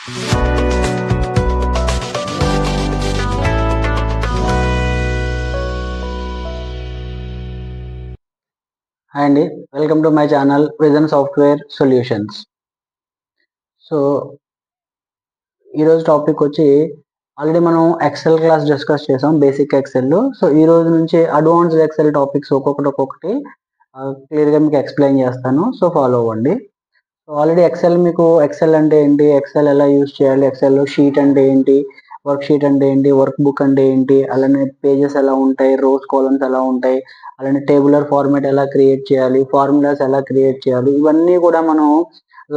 Hi అండి, welcome to my channel vision software solutions. So ఈరోజు topic వచ్చి already మనం ఎక్సెల్ క్లాస్ డిస్కస్ చేసాం, బేసిక్ ఎక్సెల్. సో ఈ రోజు నుంచి అడ్వాన్స్డ్ ఎక్సెల్ టాపిక్స్ ఒక్కొక్కటి క్లియర్గా మీకు ఎక్స్ప్లెయిన్ చేస్తాను. సో ఫాలో అవ్వండి. సో ఆల్రెడీ మీకు ఎక్సెల్ అంటే ఏంటి, ఎక్సెల్ ఎలా యూజ్ చేయాలి, ఎక్సెల్ షీట్ అంటే ఏంటి, వర్క్ షీట్ అంటే ఏంటి, వర్క్ బుక్ అంటే ఏంటి, అలానే పేజెస్ ఎలా ఉంటాయి, రోస్ కాలమ్స్ ఎలా ఉంటాయి, అలానే టేబులర్ ఫార్మాట్ ఎలా క్రియేట్ చేయాలి, ఫార్ములాస్ ఎలా క్రియేట్ చేయాలి, ఇవన్నీ కూడా మనం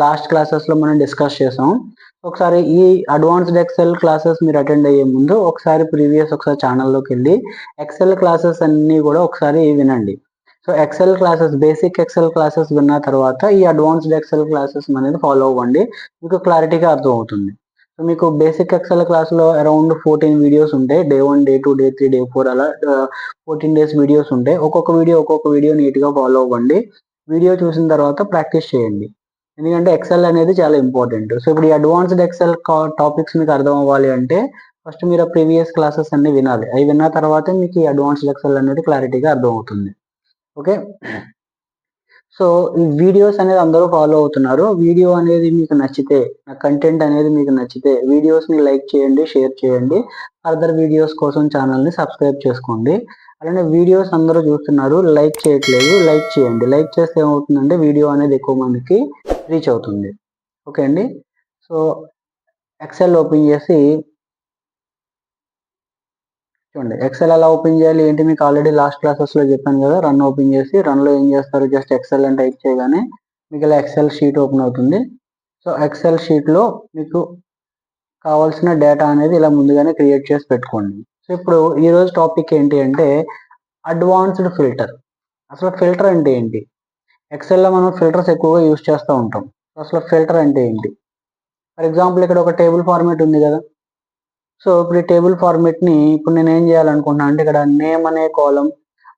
లాస్ట్ క్లాసెస్లో మనం డిస్కస్ చేసాం. ఒకసారి ఈ అడ్వాన్స్డ్ ఎక్సెల్ క్లాసెస్ మీరు అటెండ్ అయ్యే ముందు ఒకసారి ఒకసారి ఛానల్లోకి వెళ్ళి ఎక్సెల్ క్లాసెస్ అన్నీ కూడా ఒకసారి వినండి. So XL classes, basic XL classes విన్న తర్వాత ఈ అడ్వాన్స్డ్ ఎక్సెల్ క్లాసెస్ అనేది ఫాలో అవ్వండి, మీకు క్లారిటీగా అర్థమవుతుంది. సో మీకు బేసిక్ ఎక్సెల్ క్లాస్లో అరౌండ్ 14 వీడియోస్ ఉంటాయి. డే 1, డే 2, డే 3, డే 4 అలా 14 డేస్ వీడియోస్ ఉంటాయి. ఒక్కొక్క వీడియో నీట్గా ఫాలో అవ్వండి. వీడియో చూసిన తర్వాత ప్రాక్టీస్ చేయండి, ఎందుకంటే ఎక్సెల్ అనేది చాలా ఇంపార్టెంట్. సో ఇప్పుడు ఈ అడ్వాన్స్డ్ ఎక్సెల్ టాపిక్స్ మీకు అర్థం అవ్వాలి అంటే ఫస్ట్ మీరు ప్రీవియస్ క్లాసెస్ అన్ని వినాలి. అవి విన్న తర్వాతే మీకు ఈ అడ్వాన్స్డ్ ఎక్సెల్ అనేది క్లారిటీగా అర్థమవుతుంది. ఓకే, సో ఈ వీడియోస్ అనేది అందరూ ఫాలో అవుతున్నారు. వీడియో అనేది మీకు నచ్చితే, నా కంటెంట్ అనేది మీకు నచ్చితే వీడియోస్ని లైక్ చేయండి, షేర్ చేయండి. ఫర్దర్ వీడియోస్ కోసం ఛానల్ని సబ్స్క్రైబ్ చేసుకోండి. అలానే వీడియోస్ అందరూ చూస్తున్నారు, లైక్ చేయట్లేదు, లైక్ చేయండి. లైక్ చేస్తే ఏమవుతుందంటే వీడియో అనేది ఎక్కువ మందికి రీచ్ అవుతుంది. ఓకే అండి. సో ఎక్సెల్ ఓపెన్ చేసి చూడండి, ఎక్సెల్ ఎలా ఓపెన్ చేయాలి ఏంటి మీకు ఆల్రెడీ లాస్ట్ క్లాసెస్లో చెప్పాను కదా. రన్ ఓపెన్ చేసి రన్లో ఏం చేస్తారు, జస్ట్ ఎక్సెల్ అని టైప్ చేయగానే మీకు ఇలా ఎక్సెల్ షీట్ ఓపెన్ అవుతుంది. సో ఎక్సెల్ షీట్లో మీకు కావాల్సిన డేటా అనేది ఇలా ముందుగానే క్రియేట్ చేసి పెట్టుకోండి. సో ఇప్పుడు ఈరోజు టాపిక్ ఏంటి అంటే అడ్వాన్స్డ్ ఫిల్టర్. అసలు ఫిల్టర్ అంటే ఏంటి? ఎక్సెల్లో మనం ఫిల్టర్స్ ఎక్కువగా యూజ్ చేస్తూ ఉంటాం. అసలు ఫిల్టర్ అంటే ఏంటి? ఫర్ ఎగ్జాంపుల్ ఇక్కడ ఒక టేబుల్ ఫార్మేట్ ఉంది కదా. సో ఇప్పుడు ఈ టేబుల్ ఫార్మేట్ని ఇప్పుడు నేను ఏం చేయాలనుకుంటున్నాను అంటే ఇక్కడ నేమ్ అనే కాలం,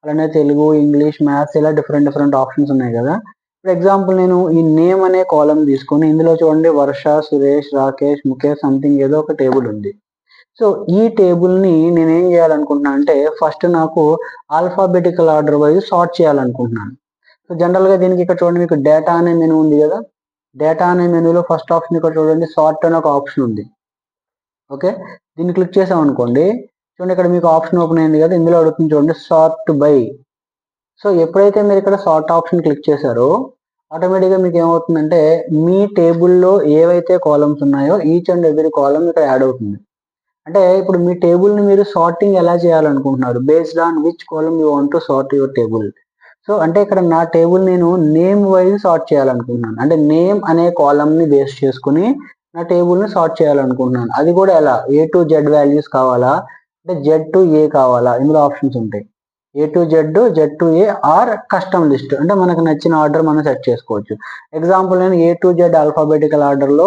అలానే తెలుగు, ఇంగ్లీష్, మ్యాథ్స్ ఇలా డిఫరెంట్ ఆప్షన్స్ ఉన్నాయి కదా. ఫర్ ఎగ్జాంపుల్ నేను ఈ నేమ్ అనే కాలం తీసుకొని ఇందులో చూడండి వర్ష, సురేష్, రాకేష్, ముఖేష్ సంథింగ్ ఏదో ఒక టేబుల్ ఉంది. సో ఈ టేబుల్ని నేను ఏం చేయాలనుకుంటున్నాను అంటే ఫస్ట్ నాకు ఆల్ఫాబెటికల్ ఆర్డర్ వైజ్ సార్ట్ చేయాలనుకుంటున్నాను. సో జనరల్గా దీనికి ఇక్కడ చూడండి మీకు డేటా అనే మెనూ ఉంది కదా. డేటా అనే మెనూలో ఫస్ట్ ఆప్షన్ ఇక్కడ చూడండి సార్ట్ అనే ఒక ఆప్షన్ ఉంది. ఓకే, దీన్ని క్లిక్ చేసాం అనుకోండి, చూడండి ఇక్కడ మీకు ఆప్షన్ ఓపెన్ అయింది కదా. ఇందులో అడుగుతుంది చూడండి సార్ట్ బై. సో ఎప్పుడైతే మీరు ఇక్కడ సార్ట్ ఆప్షన్ క్లిక్ చేశారో ఆటోమేటిక్గా మీకు ఏమవుతుందంటే మీ టేబుల్లో ఏవైతే కాలమ్స్ ఉన్నాయో ఈచ్ అండ్ ఎవ్రీ కాలమ్ ఇక్కడ యాడ్ అవుతుంది. అంటే ఇప్పుడు మీ టేబుల్ని మీరు సార్టింగ్ ఎలా చేయాలనుకుంటున్నారు, based on which column you want to sort your table. So అంటే ఇక్కడ నా టేబుల్ నేను నేమ్ వైజ్ సార్ట్ చేయాలనుకుంటున్నాను. అంటే నేమ్ అనే కాలమ్ని బేస్ చేసుకుని నా టేబుల్ని సార్ట్ చేయాలనుకుంటున్నాను. అది కూడా ఎలా, ఏ టు జెడ్ వాల్యూస్ కావాలా, అంటే జెడ్ టు ఏ కావాలా, ఇందులో ఆప్షన్స్ ఉంటాయి. A to Z, Z to A or custom list, అంటే మనకు నచ్చిన ఆర్డర్ మనం సెట్ చేసుకోవచ్చు. ఎగ్జాంపుల్ నేను ఏ టు జెడ్ ఆల్ఫాబెటికల్ ఆర్డర్లో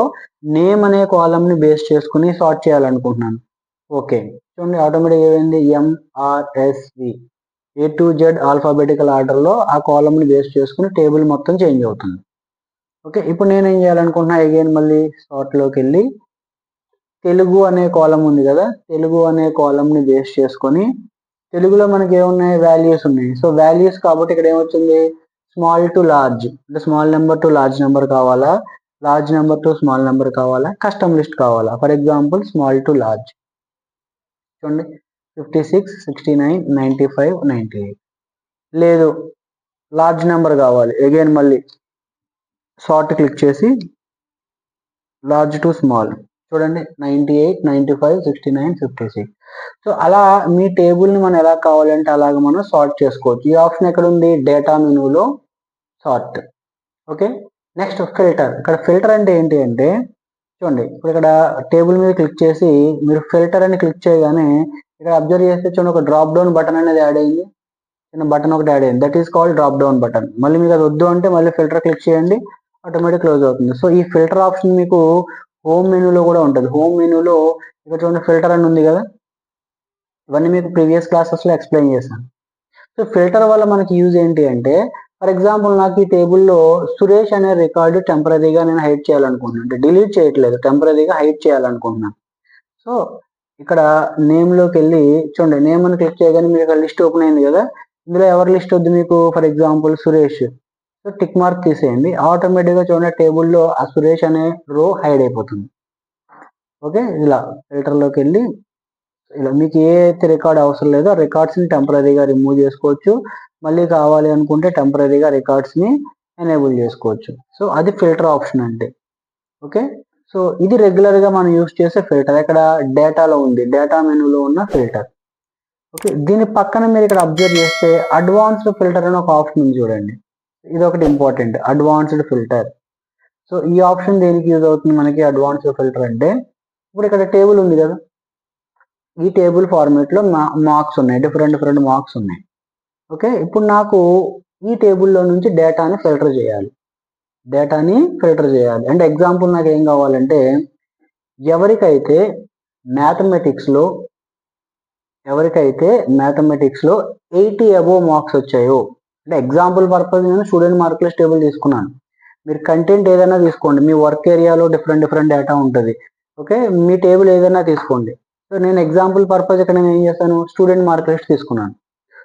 నేమ్ అనే కాలమ్ని బేస్ చేసుకుని సార్ట్ చేయాలనుకుంటున్నాను. ఓకే, చూడండి ఆటోమేటిక్ ఏమైంది, ఎంఆర్ఎస్వి ఏ టు జెడ్ ఆల్ఫాబెటికల్ ఆర్డర్లో ఆ కాలమ్ని బేస్ చేసుకుని టేబుల్ మొత్తం చేంజ్ అవుతుంది. ఓకే, ఇప్పుడు నేను ఏం చేయాలనుకుంటున్నా, అగైన్ మళ్ళీ సార్ట్లోకి వెళ్ళి తెలుగు అనే కాలం ఉంది కదా, తెలుగు అనే కాలమ్ని బేస్ చేసుకొని తెలుగులో మనకి ఏమున్నాయి, వాల్యూస్ ఉన్నాయి. సో వాల్యూస్ కాబట్టి ఇక్కడ ఏమొచ్చింది, స్మాల్ టు లార్జ్, అంటే small number to large number కావాలా, large number to small number కావాలా, కస్టమ్ లిస్ట్ కావాలా. For example small to large చూడండి 56, 69, 95, 98. లేదు లార్జ్ నెంబర్ కావాలి, అగైన్ మళ్ళీ సార్ట్ క్లిక్ చేసి లార్జ్ టు స్మాల్ చూడండి 98, 95, 69, 56. సో అలా మీ టేబుల్ని మనం ఎలా కావాలంటే అలాగ మనం సార్ట్ చేసుకోవచ్చు. ఈ ఆప్షన్ ఎక్కడ ఉంది, డేటా మెనూలో సార్ట్. Okay, next filter. ఇక్కడ ఫిల్టర్ అంటే ఏంటి అంటే చూడండి ఇప్పుడు ఇక్కడ టేబుల్ మీద క్లిక్ చేసి మీరు ఫిల్టర్ అని క్లిక్ చేయగానే ఇక్కడ అబ్జర్వ్ చేస్తే చూడండి ఒక డ్రాప్ డౌన్ బటన్ అనేది యాడ్ అయింది, చిన్న బటన్ ఒకటి యాడ్ అయింది, that is called drop down button. మళ్ళీ మీకు అది వద్దు అంటే మళ్ళీ ఫిల్టర్ క్లిక్ చేయండి, ఆటోమేటిక్ క్లోజ్ అవుతుంది. సో ఈ ఫిల్టర్ ఆప్షన్ మీకు హోమ్ మెనూలో కూడా ఉంటుంది. హోమ్ మెనూలో ఇక్కడ చూడండి ఫిల్టర్ అని ఉంది కదా, ఇవన్నీ మీకు ప్రీవియస్ క్లాసెస్లో ఎక్స్ప్లెయిన్ చేశాను. సో ఫిల్టర్ వల్ల మనకి యూజ్ ఏంటి అంటే ఫర్ ఎగ్జాంపుల్ నాకు ఈ టేబుల్లో సురేష్ అనే రికార్డు టెంపరీగా నేను హైడ్ చేయాలనుకుంటున్నాను, అంటే డిలీట్ చేయట్లేదు, టెంపరీగా హైడ్ చేయాలనుకుంటున్నాను. సో ఇక్కడ నేమ్లోకి వెళ్ళి చూడండి, నేమ్ అని క్లిక్ చేయగానే మీకు లిస్ట్ ఓపెన్ అయింది కదా. ఇందులో ఎవరి లిస్ట్ వద్దు మీకు, for example Suresh. So tick mark తీసేయండి, ఆటోమేటిక్గా చూడండి టేబుల్లో ఆ సురేష్ అనే రో హైడ్ అయిపోతుంది. ఓకే, ఇలా ఫిల్టర్లోకి వెళ్ళి ఇలా మీకు ఏ అయితే రికార్డ్ అవసరం లేదో ఆ రికార్డ్స్ని టెంపరీగా రిమూవ్ చేసుకోవచ్చు. మళ్ళీ కావాలి అనుకుంటే టెంపరీగా రికార్డ్స్ని ఎనేబుల్ చేసుకోవచ్చు. సో అది ఫిల్టర్ ఆప్షన్ అంటే. ఓకే, సో ఇది రెగ్యులర్గా మనం యూస్ చేసే ఫిల్టర్. ఇక్కడ డేటాలో ఉంది, డేటా మెనూలో ఉన్న ఫిల్టర్. ఓకే, దీని పక్కన మీరు ఇక్కడ అబ్జర్వ్ చేస్తే అడ్వాన్స్డ్ ఫిల్టర్ అని ఒక ఆప్షన్ ఉంది చూడండి. ఇది ఒకటి ఇంపార్టెంట్, అడ్వాన్స్డ్ ఫిల్టర్. సో ఈ ఆప్షన్ దేనికి యూజ్ అవుతుంది మనకి, అడ్వాన్స్డ్ ఫిల్టర్ అంటే ఇప్పుడు ఇక్కడ టేబుల్ ఉంది కదా, ఈ టేబుల్ ఫార్మేట్లో మార్క్స్ ఉన్నాయి, డిఫరెంట్ మార్క్స్ ఉన్నాయి. ఓకే, ఇప్పుడు నాకు ఈ టేబుల్లో నుంచి డేటాని ఫిల్టర్ చేయాలి. అంటే ఎగ్జాంపుల్ నాకు ఏం కావాలంటే, ఎవరికైతే మ్యాథమెటిక్స్లో 80 అబోవ్ మార్క్స్ వచ్చాయో, అంటే ఎగ్జాంపుల్ పర్పస్ నేను స్టూడెంట్ మార్క్ లిస్ట్ టేబుల్ తీసుకున్నాను. మీరు కంటెంట్ ఏదైనా తీసుకోండి, మీ వర్క్ ఏరియాలో డిఫరెంట్ డేటా ఉంటుంది. ఓకే, మీ టేబుల్ ఏదైనా తీసుకోండి. సో నేను ఎగ్జాంపుల్ పర్పస్ ఇక్కడ నేను ఏం చేస్తాను, స్టూడెంట్ మార్క్ లిస్ట్ తీసుకున్నాను.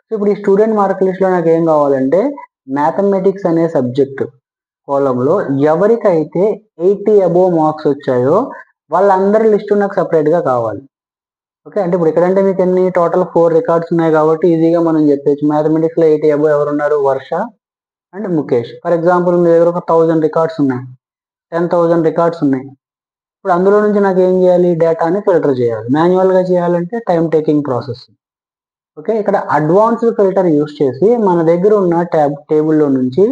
సో ఇప్పుడు ఈ స్టూడెంట్ మార్క్ లిస్ట్లో నాకు ఏం కావాలంటే, మ్యాథమెటిక్స్ అనే సబ్జెక్ట్ కాలంలో ఎవరికైతే 80 అబోవ్ మార్క్స్ వచ్చాయో వాళ్ళందరి లిస్టు నాకు సపరేట్గా కావాలి. ఓకే, అంటే ఇప్పుడు ఎక్కడంటే మీకు ఎన్ని టోటల్ 4 రికార్డ్స్ ఉన్నాయి కాబట్టి ఈజీగా మనం చెప్పచ్చు, మ్యాథమెటిక్స్లో 80 అబోవ్ ఎవరున్నారు, వర్ష అండ్ ముఖేష్. ఫర్ ఎగ్జాంపుల్ మీ దగ్గర ఒక 1000 రికార్డ్స్ ఉన్నాయి, 10,000 రికార్డ్స్ ఉన్నాయి. ఇప్పుడు అందులో నుంచి నాకు ఏం చేయాలి, డేటాని ఫిల్టర్ చేయాలి. మాన్యువల్గా చేయాలంటే టైం టేకింగ్ ప్రాసెస్. ఓకే, ఇక్కడ అడ్వాన్స్డ్ ఫిల్టర్ యూస్ చేసి మన దగ్గర ఉన్న టేబుల్లో నుంచి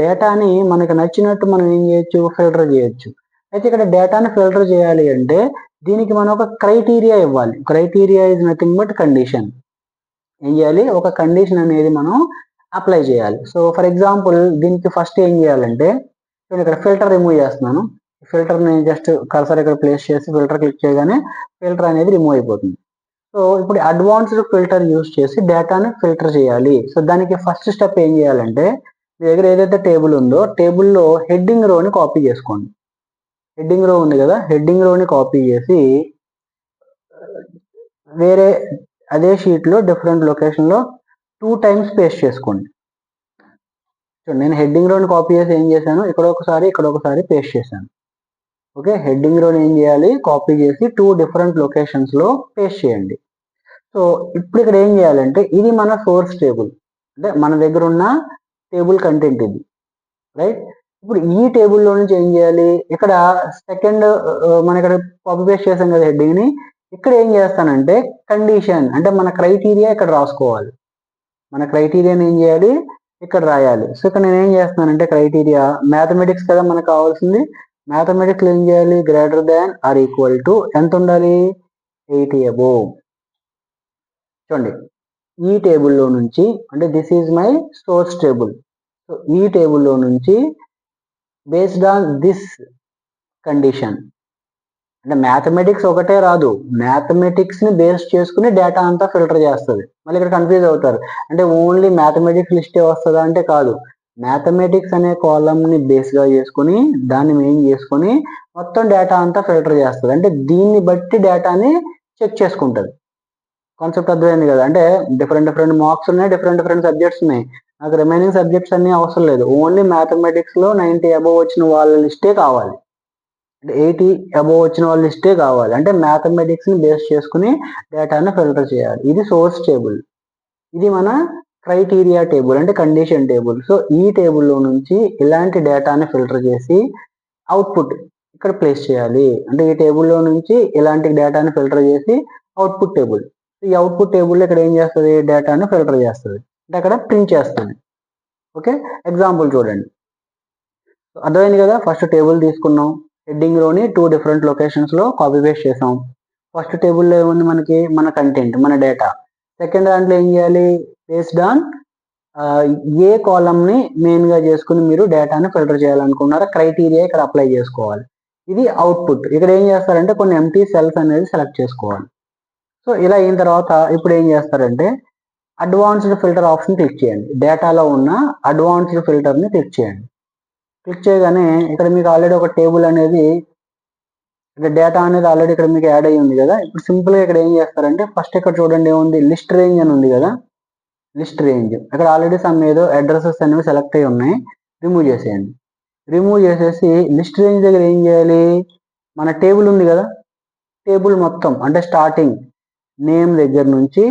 డేటాని మనకు నచ్చినట్టు మనం ఏం చేయొచ్చు, ఫిల్టర్ చేయొచ్చు. అయితే ఇక్కడ డేటాని ఫిల్టర్ చేయాలి అంటే దీనికి మనం ఒక క్రైటీరియా ఇవ్వాలి. Criteria is nothing but condition. ఏం చేయాలి, ఒక కండిషన్ అనేది మనం అప్లై చేయాలి. సో ఫర్ ఎగ్జాంపుల్ దీనికి ఫస్ట్ ఏం చేయాలంటే, నేను ఇక్కడ ఫిల్టర్ రిమూవ్ చేస్తున్నాను. ఫిల్టర్ని జస్ట్ కర్సర్ ఇక్కడ ప్లేస్ చేసి ఫిల్టర్ క్లిక్ చేయగానే ఫిల్టర్ అనేది రిమూవ్ అయిపోతుంది. సో ఇప్పుడు అడ్వాన్స్డ్ ఫిల్టర్ యూస్ చేసి డేటాని ఫిల్టర్ చేయాలి. సో దానికి ఫస్ట్ స్టెప్ ఏం చేయాలంటే, మీ దగ్గర ఏదైతే టేబుల్ ఉందో టేబుల్లో హెడ్డింగ్ రోని కాపీ చేసుకోండి. హెడ్డింగ్ రో ఉంది కదా, హెడ్డింగ్ రోని కాపీ చేసి వేరే అదే షీట్లో డిఫరెంట్ లొకేషన్లో 2 times పేస్ట్ చేసుకోండి. చూడండి, నేను హెడ్డింగ్ రోని కాపీ చేసి ఏం చేశాను, ఇక్కడ ఒకసారి పేస్ట్ చేశాను. ఓకే, హెడ్డింగ్ రోని ఏం చేయాలి, కాపీ చేసి 2 different లొకేషన్స్లో పేస్ట్ చేయండి. సో ఇప్పుడు ఇక్కడ ఏం చేయాలంటే, ఇది మన సోర్స్ టేబుల్, అంటే మన దగ్గర ఉన్న టేబుల్ కంటెంట్ ఇది, రైట్. ఇప్పుడు ఈ టేబుల్లో నుంచి ఏం చేయాలి, ఇక్కడ సెకండ్ మనం ఇక్కడ కాపీ పేస్ట్ చేసాం కదా హెడ్డింగ్ని, ఇక్కడ ఏం చేస్తానంటే కండిషన్, అంటే మన క్రైటీరియా ఇక్కడ రాసుకోవాలి. మన క్రైటీరియాని ఏం చేయాలి, ఇక్కడ రాయాలి. సో ఇక్కడ నేను ఏం చేస్తున్నానంటే, క్రైటీరియా మ్యాథమెటిక్స్ కదా మనకు కావాల్సింది, మ్యాథమెటిక్స్లో ఏం చేయాలి, greater than or equal to ఎంత ఉండాలి, 80 అబోవ్. చూడండి, ఈ టేబుల్లో నుంచి, అంటే this is my source table. So ఈ టేబుల్లో నుంచి బేస్డ్ ఆన్ దిస్ కండిషన్, అంటే మ్యాథమెటిక్స్ ఒకటే రాదు, మ్యాథమెటిక్స్ని బేస్ చేసుకుని డేటా అంతా ఫిల్టర్ చేస్తుంది. మళ్ళీ ఇక్కడ కన్ఫ్యూజ్ అవుతారు, అంటే ఓన్లీ మ్యాథమెటిక్స్ లిస్టే వస్తుందా అంటే కాదు, మ్యాథమెటిక్స్ అనే కాలమ్ని బేస్గా చేసుకుని దాన్ని మెయిన్ చేసుకుని మొత్తం డేటా అంతా ఫిల్టర్ చేస్తుంది. అంటే దీన్ని బట్టి డేటాని చెక్ చేసుకుంటుంది. కాన్సెప్ట్ అర్థమైంది కదా, అంటే డిఫరెంట్ మార్క్స్ ఉన్నాయి, డిఫరెంట్ సబ్జెక్ట్స్ ఉన్నాయి. నాకు రిమైనింగ్ సబ్జెక్ట్స్ అన్నీ అవసరం లేదు, ఓన్లీ మ్యాథమెటిక్స్లో 90 అబోవ్ వచ్చిన వాళ్ళ లిస్టే కావాలి, అంటే 80 అబోవ్ వచ్చిన వాళ్ళ లిస్టే కావాలి. అంటే మ్యాథమెటిక్స్ని బేస్ చేసుకుని డేటాని ఫిల్టర్ చేయాలి. ఇది సోర్స్ టేబుల్. ఇది మన క్రైటీరియా టేబుల్, అంటే కండిషన్ టేబుల్. సో ఈ టేబుల్లో నుంచి ఇలాంటి డేటాని ఫిల్టర్ చేసి అవుట్పుట్ ఇక్కడ ప్లేస్ చేయాలి. అంటే ఈ టేబుల్లో నుంచి ఇలాంటి డేటాని ఫిల్టర్ చేసి అవుట్పుట్ టేబుల్, ఈ అవుట్పుట్ టేబుల్లో ఇక్కడ ఏం చేస్తుంది, డేటాని ఫిల్టర్ చేస్తుంది, అంటే అక్కడ ప్రింట్ చేస్తుంది. ఓకే, ఎగ్జాంపుల్ చూడండి, అర్థమైంది కదా. ఫస్ట్ టేబుల్ తీసుకున్నాం, హెడ్డింగ్ రోని 2 different లొకేషన్స్లో కాపీ పేస్ట్ చేసాం. ఫస్ట్ టేబుల్లో ఏముంది మనకి, మన కంటెంట్, మన డేటా. సెకండ్ దాంట్లో ఏం చేయాలి, బేస్డ్ ఆన్ ఏ కాలమ్ని మెయిన్గా చేసుకుని మీరు డేటాని ఫిల్టర్ చేయాలనుకున్నారో క్రైటీరియా ఇక్కడ అప్లై చేసుకోవాలి. ఇది అవుట్పుట్. ఇక్కడ ఏం చేస్తారంటే కొన్ని ఎంటీ సెల్స్ అనేది సెలెక్ట్ చేసుకోవాలి. సో ఇలా అయిన తర్వాత ఇప్పుడు ఏం చేస్తారంటే అడ్వాన్స్డ్ ఫిల్టర్ ఆప్షన్ క్లిక్ చేయండి. డేటాలో ఉన్న అడ్వాన్స్డ్ ఫిల్టర్ని క్లిక్ చేయండి. క్లిక్ చేయగానే ఇక్కడ మీకు ఆల్రెడీ ఒక టేబుల్ అనేది, ఇక్కడ డేటా అనేది ఆల్రెడీ ఇక్కడ మీకు యాడ్ అయ్యి ఉంది కదా. ఇప్పుడు సింపుల్గా ఇక్కడ ఏం చేస్తారంటే ఫస్ట్ ఇక్కడ చూడండి ఏముంది, లిస్ట్ రేంజ్ అని ఉంది కదా. లిస్ట్ రేంజ్ ఇక్కడ ఆల్రెడీ సమ్ ఏదో అడ్రసెస్ అనేవి సెలెక్ట్ అయ్యి ఉన్నాయి, రిమూవ్ చేసేయండి. రిమూవ్ చేసేసి లిస్ట్ రేంజ్ దగ్గర ఏం చేయాలి, మన టేబుల్ ఉంది కదా, టేబుల్ మొత్తం అంటే స్టార్టింగ్ నేమ్ దగ్గర నుంచి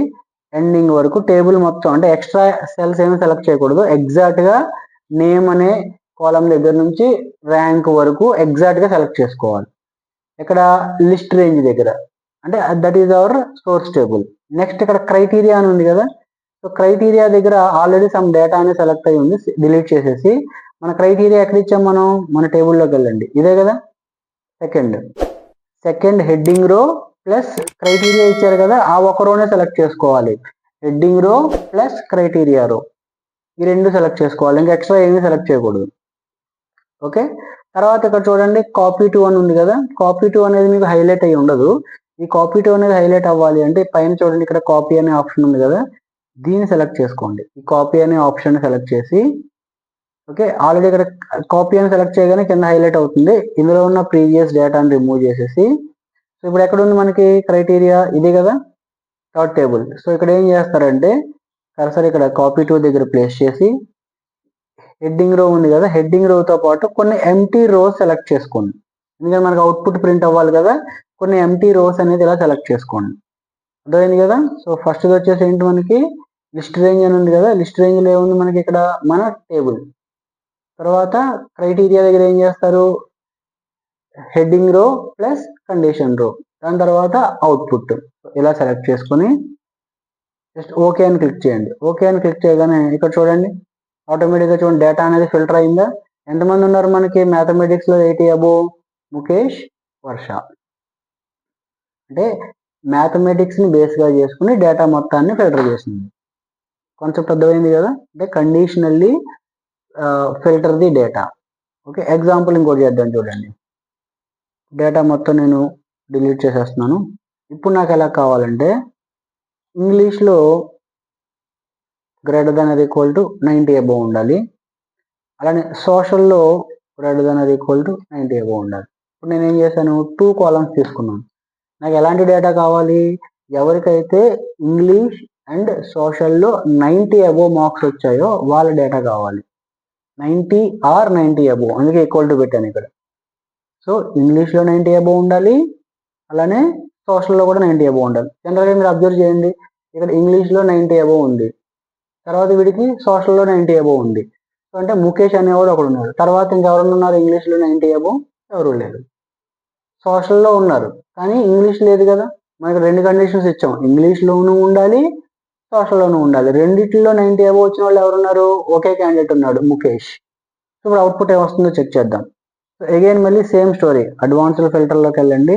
ఎండింగ్ వరకు టేబుల్ మొత్తం, అంటే ఎక్స్ట్రా సెల్స్ ఏమి సెలెక్ట్ చేయకూడదు, ఎగ్జాక్ట్గా నేమ్ అనే కాలం దగ్గర నుంచి ర్యాంక్ వరకు ఎగ్జాక్ట్గా సెలెక్ట్ చేసుకోవాలి. ఇక్కడ లిస్ట్ రేంజ్ దగ్గర అంటే that is our source table. Next ఇక్కడ క్రైటీరియా అని ఉంది కదా. సో క్రైటీరియా దగ్గర ఆల్రెడీ సమ్ డేటా అనేది సెలెక్ట్ అయ్యి ఉంది, డిలీట్ చేసేసి మన క్రైటీరియా ఎక్కడ ఇచ్చాం మనం, మన టేబుల్లోకి వెళ్ళండి, ఇదే కదా సెకండ్ హెడ్డింగ్ రో ప్లస్ క్రైటీరియా ఇచ్చారు కదా, ఆ ఒక రోనే సెలెక్ట్ చేసుకోవాలి. హెడ్డింగ్ రో ప్లస్ క్రైటీరియా రో, ఈ రెండు సెలెక్ట్ చేసుకోవాలి, ఇంకా ఎక్స్ట్రా ఏమీ సెలెక్ట్ చేయకూడదు. ఓకే, తర్వాత ఇక్కడ చూడండి కాపీ టు అని ఉంది కదా. కాపీ టు అనేది మీకు హైలైట్ అయ్యి ఉండదు. ఈ కాపీ టు అనేది హైలైట్ అవ్వాలి అంటే పైన చూడండి ఇక్కడ కాపీ అనే ఆప్షన్ ఉంది కదా, దీన్ని సెలెక్ట్ చేసుకోండి. ఈ కాపీ అనే ఆప్షన్ సెలెక్ట్ చేసి, ఓకే ఆల్రెడీ ఇక్కడ కాపీ అని సెలెక్ట్ చేయగానే కింద హైలైట్ అవుతుంది. ఇందులో ఉన్న ప్రీవియస్ డేటాని రిమూవ్ చేసేసి, సో ఇప్పుడు ఎక్కడ ఉంది మనకి క్రైటీరియా, ఇది కదా థర్డ్ టేబుల్. సో ఇక్కడ ఏం చేస్తారంటే కర్సర్ ఇక్కడ కాపీ టు దగ్గర ప్లేస్ చేసి, హెడ్డింగ్ రో ఉంది కదా, హెడ్డింగ్ రోతో పాటు కొన్ని ఎంటీ రోస్ సెలెక్ట్ చేసుకోండి. ఎందుకంటే మనకు అవుట్పుట్ ప్రింట్ అవ్వాలి కదా, కొన్ని ఎంటీ రోస్ అనేది ఇలా సెలెక్ట్ చేసుకోండి. అర్థమైంది కదా. సో ఫస్ట్ వచ్చేసి ఏంటి, మనకి లిస్ట్ రేంజ్ అని ఉంది కదా, లిస్ట్ రేంజ్లో ఏముంది మనకి ఇక్కడ మన టేబుల్. తర్వాత క్రైటీరియా దగ్గర ఏం చేస్తారు, హెడ్డింగ్ రో ప్లస్ కండిషన్ రో, దాని తర్వాత అవుట్పుట్ ఇలా సెలెక్ట్ చేసుకొని జస్ట్ ఓకే అని క్లిక్ చేయండి. ఓకే అని క్లిక్ చేయగానే ఇక్కడ చూడండి ఆటోమేటిక్గా చూడండి డేటా అనేది ఫిల్టర్ అయిందా. ఎంతమంది ఉన్నారు మనకి మ్యాథమెటిక్స్లో 80 అబోవ్, ముఖేష్, వర్ష. అంటే మ్యాథమెటిక్స్ని బేస్గా చేసుకుని డేటా మొత్తాన్ని ఫిల్టర్ చేసింది. కాన్సెప్ట్ అర్థమైంది కదా. అంటే conditionally filter the data. Okay, example ఇంకోటి చేద్దాం చూడండి. డేటా మొత్తం నేను డిలీట్ చేసేస్తున్నాను. ఇప్పుడు నాకు ఎలా కావాలంటే ఇంగ్లీష్లో greater than or equal to 90 above ఉండాలి, అలానే సోషల్లో greater than or equal to 90 above ఉండాలి. ఇప్పుడు నేను ఏం చేశాను, 2 కాలమ్స్ తీసుకున్నాను. నాకు ఎలాంటి డేటా కావాలి, ఎవరికైతే ఇంగ్లీష్ అండ్ సోషల్లో 90 అబోవ్ మార్క్స్ వచ్చాయో వాళ్ళ డేటా కావాలి. 90 ఆర్ 90 అబోవ్, అందుకే ఈక్వల్ టు పెట్టాను ఇక్కడ. సో ఇంగ్లీష్లో 90 అబోవ్ ఉండాలి, అలానే సోషల్లో కూడా 90 అబోవ్ ఉండాలి. జనరల్గా మీరు అబ్జర్వ్ చేయండి, ఇక్కడ ఇంగ్లీష్లో 90 అబోవ్ ఉంది, తర్వాత వీడికి సోషల్లో 90 అబోవ్ ఉంది. సో అంటే ముఖేష్ అనేవాడు ఒకడు ఉన్నాడు, తర్వాత ఇంకెవరన్నా ఉన్నారు ఇంగ్లీష్లో 90 అబోవ్, ఎవరు లేరు. సోషల్లో ఉన్నారు కానీ ఇంగ్లీష్ లేదు కదా. మనకి రెండు కండిషన్స్ ఇచ్చాం, ఇంగ్లీష్లోనూ ఉండాలి, సోషల్లోనూ ఉండాలి. రెండిట్లో 90 అబోవ్ వచ్చిన వాళ్ళు ఎవరున్నారు, ఒకే క్యాండిడేట్ ఉన్నాడు, ముఖేష్. సో ఇప్పుడు అవుట్పుట్ ఏమొస్తుందో చెక్ చేద్దాం. సో అగైన్ మళ్ళీ సేమ్ స్టోరీ, అడ్వాన్స్డ్ ఫిల్టర్లోకి వెళ్ళండి.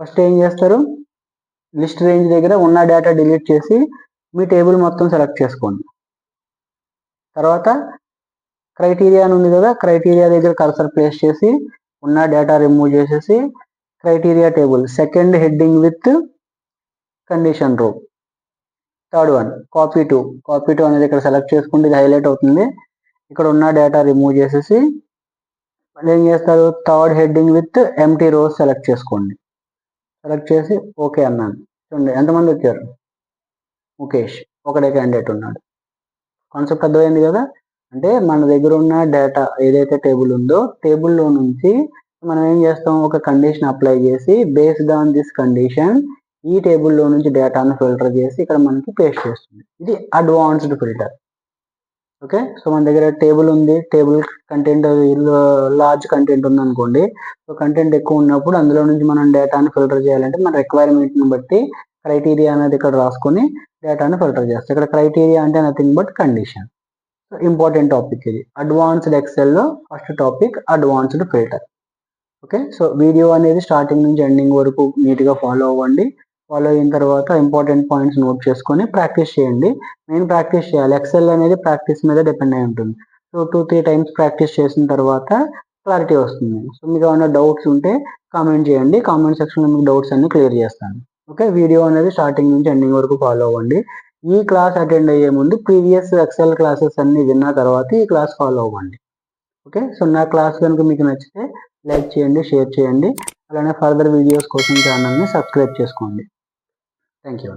ఫస్ట్ ఏం చేస్తారు, లిస్ట్ రేంజ్ దగ్గర ఉన్న డేటా డిలీట్ చేసి మీ టేబుల్ మొత్తం సెలెక్ట్ చేసుకోండి. తర్వాత క్రైటీరియా అని ఉంది కదా, క్రైటీరియా దగ్గర కర్సర్ ప్లేస్ చేసి ఉన్న డేటా రిమూవ్ చేసేసి criteria table second heading with condition రో, థర్డ్ వన్ కాపీ టు అనేది ఇక్కడ సెలెక్ట్ చేసుకుంటే ఇది హైలైట్ అవుతుంది. ఇక్కడ ఉన్న డేటా రిమూవ్ చేసేసి మళ్ళీ ఏం చేస్తారు, third heading with empty rows select చేసుకోండి. సెలెక్ట్ చేసి ఓకే అన్నాను. చూడండి ఎంతమంది వచ్చారు, ముఖేష్ ఒకటే క్యాండిడేట్ ఉన్నాడు. కాన్సెప్ట్ అర్థమైంది కదా. అంటే మన దగ్గర ఉన్న డేటా ఏదైతే టేబుల్ ఉందో టేబుల్లో నుంచి మనం ఏం చేస్తాం, ఒక కండిషన్ అప్లై చేసి బేస్డ్ ఆన్ దిస్ కండిషన్ ఈ టేబుల్లో నుంచి డేటాను ఫిల్టర్ చేసి ఇక్కడ మనకి పేస్ట్ చేస్తుంది. ఇది అడ్వాన్స్డ్ ఫిల్టర్. ఓకే, సో మన దగ్గర టేబుల్ ఉంది, టేబుల్ కంటెంట్ లార్జ్ కంటెంట్ ఉంది అనుకోండి. సో కంటెంట్ ఎక్కువ ఉన్నప్పుడు అందులో నుంచి మనం డేటాను ఫిల్టర్ చేయాలంటే మన రిక్వైర్మెంట్ని బట్టి క్రైటీరియా అనేది ఇక్కడ రాసుకొని డేటాను ఫిల్టర్ చేస్తాం. ఇక్కడ క్రైటీరియా అంటే nothing but condition. So important topic ఇది. అడ్వాన్స్డ్ ఎక్సెల్లో first topic advanced filter. Okay, so video అనేది స్టార్టింగ్ నుంచి ఎండింగ్ వరకు నీట్గా ఫాలో అవ్వండి. ఫాలో అయిన తర్వాత ఇంపార్టెంట్ పాయింట్స్ నోట్ చేసుకొని ప్రాక్టీస్ చేయండి. నేను ప్రాక్టీస్ చేయాలి, ఎక్సెల్ అనేది ప్రాక్టీస్ మీద డిపెండ్ అయి ఉంటుంది. సో 2-3 టైమ్స్ ప్రాక్టీస్ చేసిన తర్వాత క్లారిటీ వస్తుంది. సో మీకు ఏమైనా డౌట్స్ ఉంటే కామెంట్ చేయండి, కామెంట్ సెక్షన్లో మీకు డౌట్స్ అన్ని క్లియర్ చేస్తాను. ఓకే, వీడియో అనేది స్టార్టింగ్ నుంచి ఎండింగ్ వరకు ఫాలో అవ్వండి. ఈ క్లాస్ అటెండ్ అయ్యే ముందు ప్రీవియస్ ఎక్సెల్ క్లాసెస్ అన్ని విన్న తర్వాత ఈ క్లాస్ ఫాలో అవ్వండి. ఓకే, సో నా క్లాస్ కనుక మీకు నచ్చితే లైక్ చేయండి, షేర్ చేయండి. అలానే ఫర్దర్ వీడియోస్ కోసం ఛానల్ని సబ్స్క్రైబ్ చేసుకోండి. Thank you.